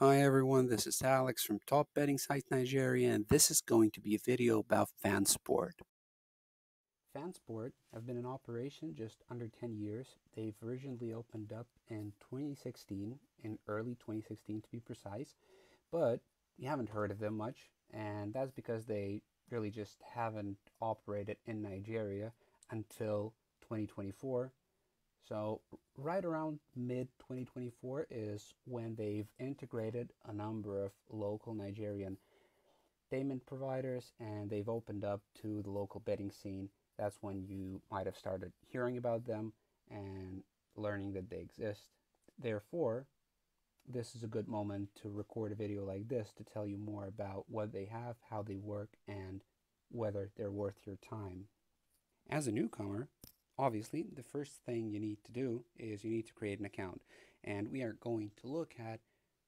Hi everyone, this is Alex from Top Betting Site Nigeria, and this is going to be a video about Fansport. Fansport have been in operation just under 10 years. They've originally opened up in 2016, in early 2016 to be precise, but you haven't heard of them much, and that's because they really just haven't operated in Nigeria until 2024. So right around mid 2024 is when they've integrated a number of local Nigerian payment providers and they've opened up to the local betting scene. That's when you might have started hearing about them and learning that they exist. Therefore, this is a good moment to record a video like this to tell you more about what they have, how they work, and whether they're worth your time. As a newcomer, obviously, the first thing you need to do is you need to create an account. And we are going to look at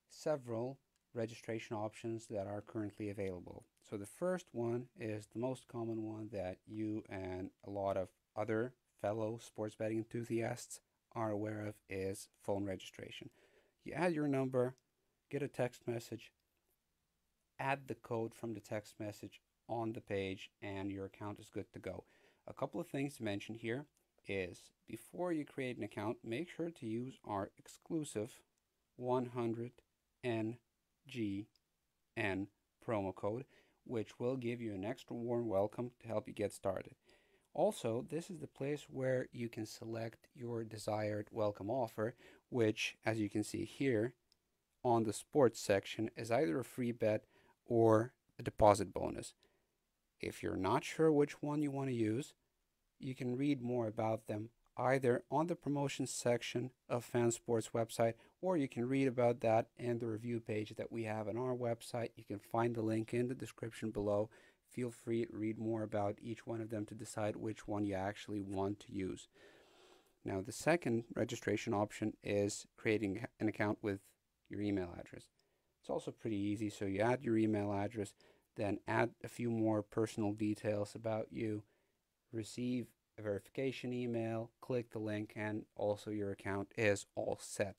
several registration options that are currently available. So the first one is the most common one that you and a lot of other fellow sports betting enthusiasts are aware of is phone registration. You add your number, get a text message, add the code from the text message on the page, and your account is good to go. A couple of things to mention here is before you create an account, make sure to use our exclusive 100 NGN promo code, which will give you an extra warm welcome to help you get started. Also, this is the place where you can select your desired welcome offer, which, as you can see here on the sports section, is either a free bet or a deposit bonus. If you're not sure which one you want to use, you can read more about them either on the promotions section of Fansport's website, or you can read about that in the review page that we have on our website. You can find the link in the description below. Feel free to read more about each one of them to decide which one you actually want to use. Now, the second registration option is creating an account with your email address. It's also pretty easy. So you add your email address, then add a few more personal details about you, receive a verification email, click the link, and also your account is all set.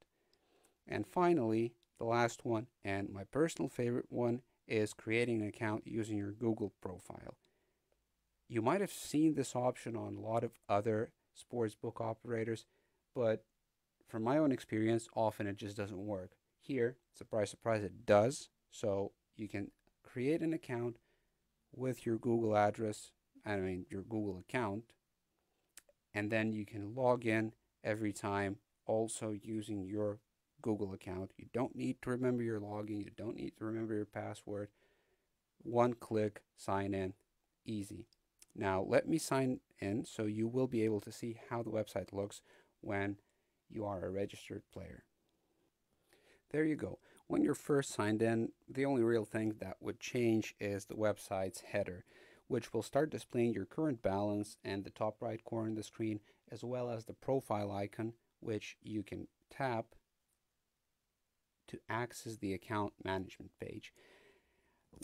And finally, the last one, and my personal favorite one, is creating an account using your Google profile. You might have seen this option on a lot of other sportsbook operators, but from my own experience, often it just doesn't work. Here, surprise, surprise, it does. So you can create an account with your Google address, your Google account, and then you can log in every time also using your Google account. You don't need to remember your login, you don't need to remember your password. One click, sign in, easy. Now let me sign in so you will be able to see how the website looks when you are a registered player. There you go. When you're first signed in, the only real thing that would change is the website's header, which will start displaying your current balance and the top right corner of the screen, as well as the profile icon, which you can tap to access the account management page.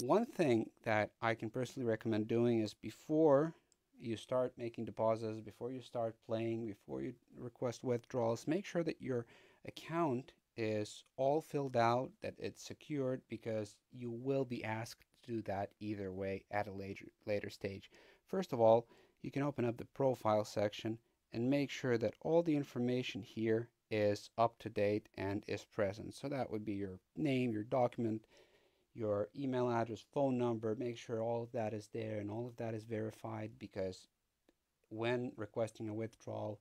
One thing that I can personally recommend doing is before you start making deposits, before you start playing, before you request withdrawals, make sure that your account is all filled out, that it's secured, because you will be asked to do that either way at a later stage. First of all, you can open up the profile section and make sure that all the information here is up to date and is present. So that would be your name, your document, your email address, phone number. Make sure all of that is there and all of that is verified, because when requesting a withdrawal,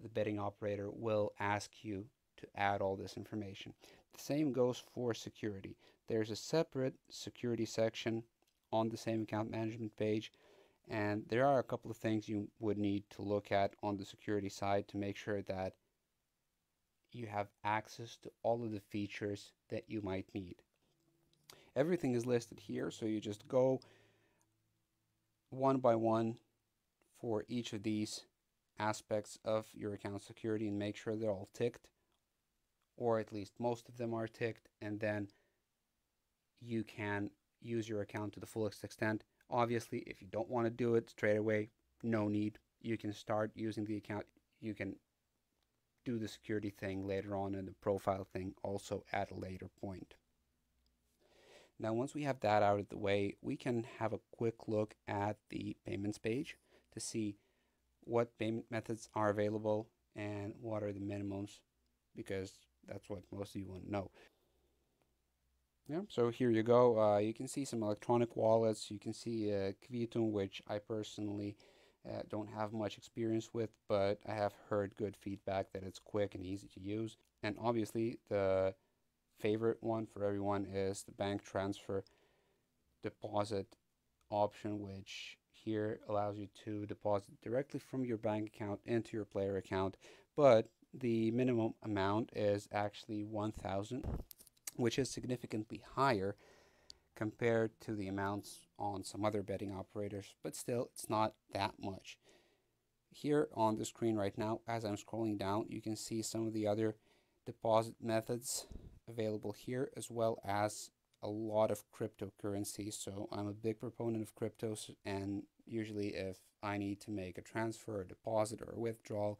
the betting operator will ask you to add all this information. The same goes for security. There's a separate security section on the same account management page, and there are a couple of things you would need to look at on the security side to make sure that you have access to all of the features that you might need. Everything is listed here, so you just go one by one for each of these aspects of your account security and make sure they're all ticked, or at least most of them are ticked, and then you can use your account to the fullest extent. Obviously, if you don't want to do it straight away, no need. You can start using the account. You can do the security thing later on and the profile thing also at a later point. Now, once we have that out of the way, we can have a quick look at the payments page to see what payment methods are available and what are the minimums, because that's what most of you want to know. Yeah, so here you go. You can see some electronic wallets. You can see Kvitum, which I personally don't have much experience with, but I have heard good feedback that it's quick and easy to use. And obviously, the favorite one for everyone is the bank transfer deposit option, which here allows you to deposit directly from your bank account into your player account, but the minimum amount is actually 1,000, which is significantly higher compared to the amounts on some other betting operators, but still it's not that much. Here on the screen right now, as I'm scrolling down, you can see some of the other deposit methods available here, as well as a lot of cryptocurrency. So I'm a big proponent of cryptos, and usually if I need to make a transfer, a deposit, or a withdrawal,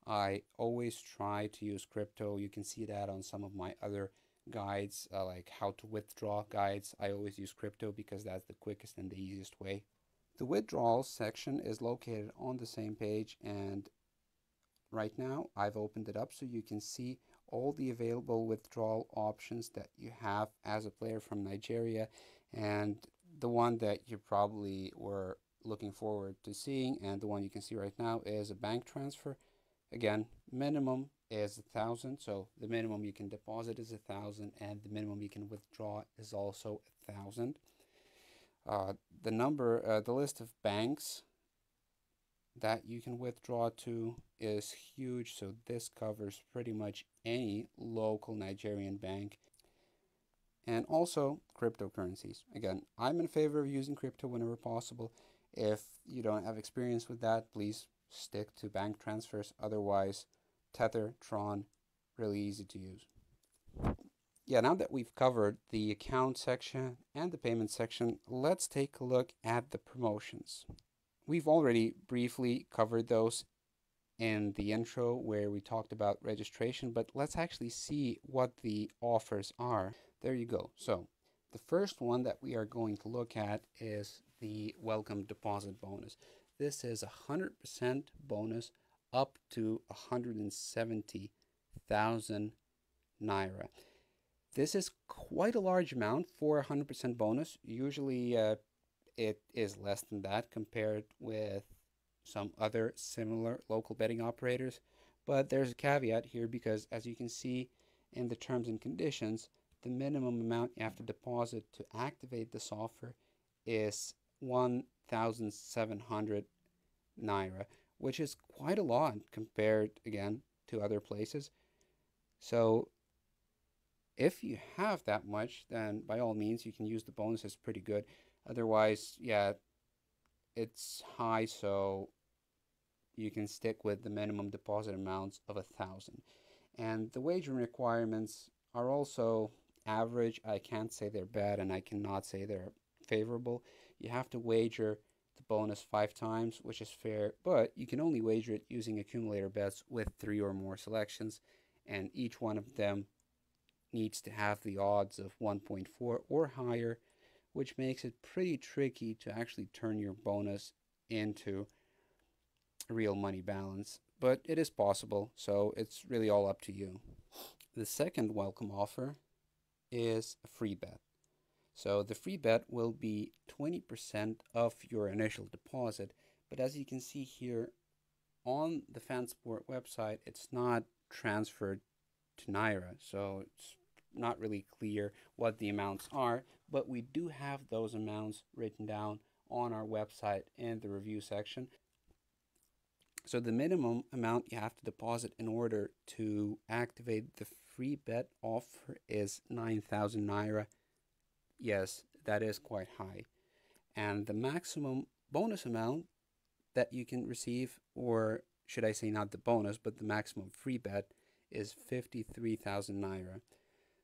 I always try to use crypto. You can see that on some of my other guides, like how to withdraw guides. I always use crypto because that's the quickest and the easiest way. The withdrawals section is located on the same page, and right now I've opened it up so you can see all the available withdrawal options that you have as a player from Nigeria, and the one that you probably were looking forward to seeing and the one you can see right now is a bank transfer. Again, minimum is 1,000, so the minimum you can deposit is 1,000 and the minimum you can withdraw is also 1,000. The list of banks that you can withdraw to is huge, so this covers pretty much any local Nigerian bank. And also cryptocurrencies. Again, I'm in favor of using crypto whenever possible. If you don't have experience with that, please stick to bank transfers. Otherwise, Tether, Tron, really easy to use. Yeah, now that we've covered the account section and the payment section, let's take a look at the promotions. We've already briefly covered those in the intro where we talked about registration, but let's actually see what the offers are. There you go. So the first one that we are going to look at is the welcome deposit bonus. This is 100% bonus up to 170,000 naira. This is quite a large amount for 100% bonus. Usually it is less than that compared with some other similar local betting operators. But there's a caveat here because, as you can see in the terms and conditions, the minimum amount you have to deposit to activate this offer is 1,700 naira, which is quite a lot compared, again, to other places. So if you have that much, then by all means, you can use the bonus. It's pretty good. Otherwise, yeah, it's high, so you can stick with the minimum deposit amounts of 1,000. And the wagering requirements are also average. I can't say they're bad, and I cannot say they're favorable. You have to wager the bonus 5 times, which is fair, but you can only wager it using accumulator bets with 3 or more selections, and each one of them needs to have the odds of 1.4 or higher, which makes it pretty tricky to actually turn your bonus into a real money balance. But it is possible, so it's really all up to you. The second welcome offer is a free bet. So the free bet will be 20% of your initial deposit, but as you can see here on the Fansport website, it's not transferred to Naira, so it's not really clear what the amounts are, but we do have those amounts written down on our website in the review section. So the minimum amount you have to deposit in order to activate the free bet offer is 9,000 naira. Yes, that is quite high. And the maximum bonus amount that you can receive, or should I say not the bonus, but the maximum free bet, is 53,000 naira.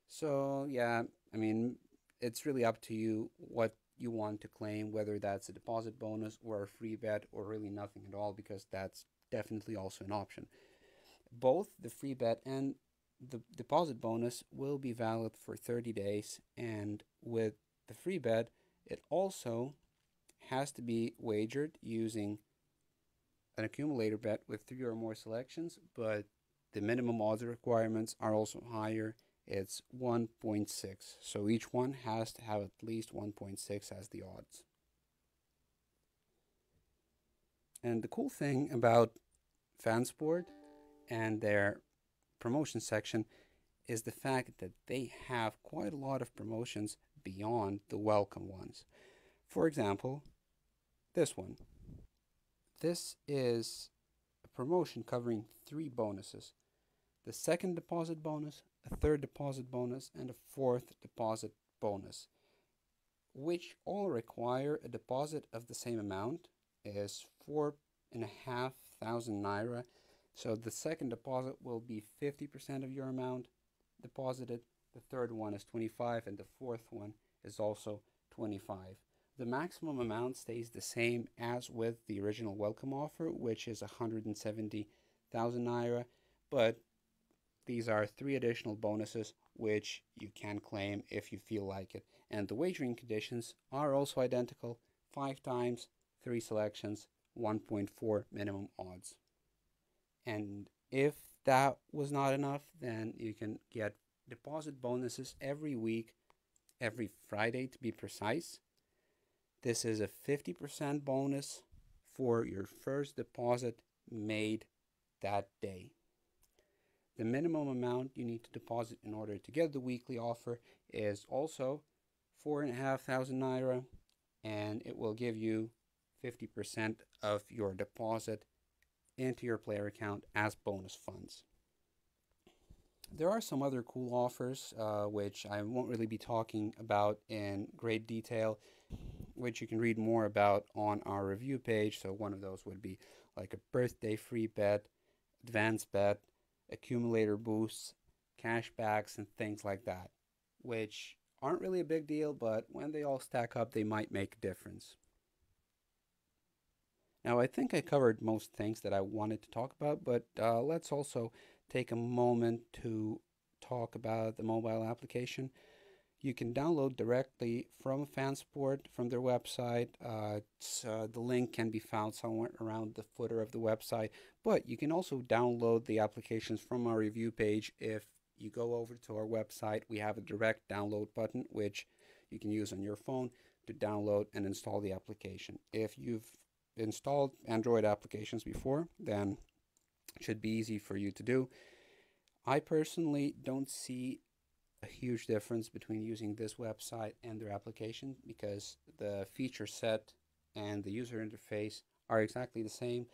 So yeah, I mean, it's really up to you what you want to claim, whether that's a deposit bonus or a free bet or really nothing at all, because that's definitely also an option. Both the free bet and the deposit bonus will be valid for 30 days, and with the free bet, it also has to be wagered using an accumulator bet with 3 or more selections, but the minimum odds requirements are also higher. It's 1.6, so each one has to have at least 1.6 as the odds. And the cool thing about Fansport and their promotion section is the fact that they have quite a lot of promotions beyond the welcome ones. For example, this one. This is a promotion covering 3 bonuses: the second deposit bonus, a third deposit bonus, and a fourth deposit bonus, which all require a deposit of the same amount, is 4,500 naira. So the second deposit will be 50% of your amount deposited, the third one is 25, and the fourth one is also 25. The maximum amount stays the same as with the original welcome offer, which is 170,000 naira, but these are 3 additional bonuses which you can claim if you feel like it. And the wagering conditions are also identical: 5 times, 3 selections, 1.4 minimum odds. And if that was not enough, then you can get deposit bonuses every week, every Friday to be precise. This is a 50% bonus for your first deposit made that day. The minimum amount you need to deposit in order to get the weekly offer is also 4,500 naira, and it will give you 50% of your deposit into your player account as bonus funds. There are some other cool offers, which I won't really be talking about in great detail, which you can read more about on our review page. So one of those would be like a birthday free bet, advance bet, accumulator boosts, cashbacks, and things like that, which aren't really a big deal, but when they all stack up, they might make a difference. Now, I think I covered most things that I wanted to talk about, but let's also take a moment to talk about the mobile application. You can download directly from Fansport, from their website. The link can be found somewhere around the footer of the website, but you can also download the applications from our review page. If you go over to our website, we have a direct download button, which you can use on your phone to download and install the application. If you've installed Android applications before, then it should be easy for you to do. I personally don't see a huge difference between using this website and their application because the feature set and the user interface are exactly the same.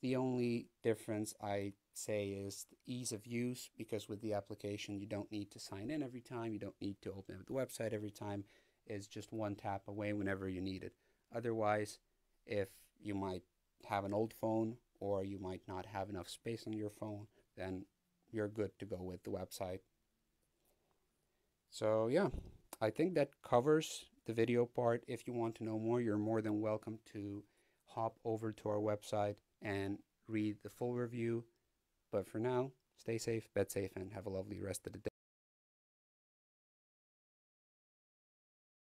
The only difference I say is the ease of use, because with the application you don't need to sign in every time, you don't need to open up the website every time. It's just one tap away whenever you need it. Otherwise, if you might have an old phone or you might not have enough space on your phone, then you're good to go with the website. So yeah, I think that covers the video part. If you want to know more, you're more than welcome to hop over to our website and read the full review. But for now, stay safe, bet safe, and have a lovely rest of the day.